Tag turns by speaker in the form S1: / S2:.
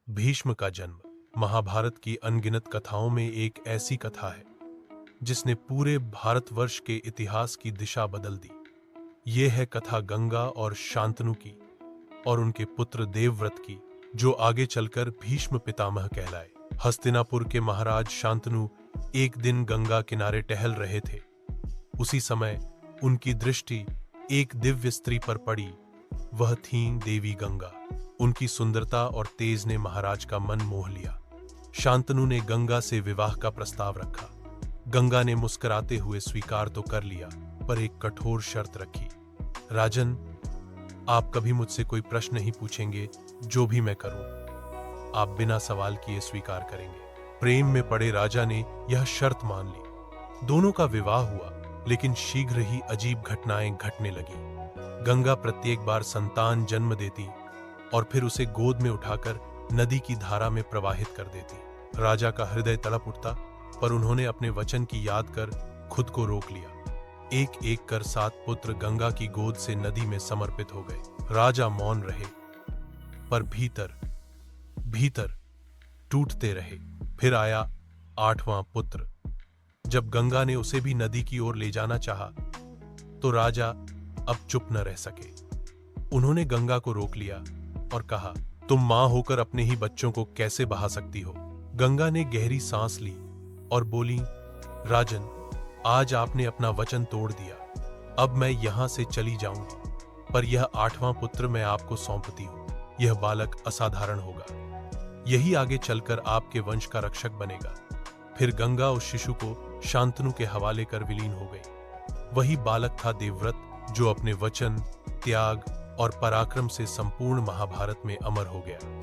S1: भीष्म का जन्म महाभारत की अनगिनत कथाओं में एक ऐसी कथा है जिसने पूरे भारतवर्ष के इतिहास की दिशा बदल दी। ये है कथा गंगा और शांतनु की और उनके पुत्र देवव्रत की, जो आगे चलकर भीष्म पितामह कहलाए। हस्तिनापुर के महाराज शांतनु एक दिन गंगा किनारे टहल रहे थे। उसी समय उनकी दृष्टि एक दिव्य स्त्री पर पड़ी। वह थीं देवी गंगा। उनकी सुंदरता और तेज ने महाराज का मन मोह लिया। शांतनु ने गंगा से विवाह का प्रस्ताव रखा। गंगा ने मुस्कुराते हुए स्वीकार तो कर लिया, पर एक कठोर शर्त रखी। राजन, आप कभी मुझसे कोई प्रश्न नहीं पूछेंगे। जो भी मैं करूं, आप बिना सवाल किए स्वीकार करेंगे। प्रेम में पड़े राजा ने यह शर्त मान ली। दोनों का विवाह हुआ, लेकिन शीघ्र ही अजीब घटनाएं घटने लगी। गंगा प्रत्येक बार संतान जन्म देती और फिर उसे गोद में उठाकर नदी की धारा में प्रवाहित कर देती। राजा का हृदय तड़प उठता, पर उन्होंने अपने वचन की याद कर खुद को रोक लिया। एक एक कर 7 पुत्र गंगा की गोद से नदी में समर्पित हो गए। राजा मौन रहे, पर भीतर भीतर टूटते रहे। फिर आया 8वां पुत्र। जब गंगा ने उसे भी नदी की ओर ले जाना चाहा, तो राजा अब चुप न रह सके। उन्होंने गंगा को रोक लिया और कहा, तुम मां होकर अपने ही बच्चों को कैसे बहा सकती हो? गंगा ने गहरी सांस ली और बोली, राजन, आज आपने अपना वचन तोड़ दिया। अब मैं यहां से चली जाऊंगी, पर यह 8वां पुत्र मैं आपको सौंपती हूं। यह बालक असाधारण होगा। यही आगे चलकर आपके वंश का रक्षक बनेगा। फिर गंगा उस शिशु को शांतनु के हवाले कर विलीन हो गई। वही बालक था देवव्रत, जो अपने वचन, त्याग और पराक्रम से संपूर्ण महाभारत में अमर हो गया।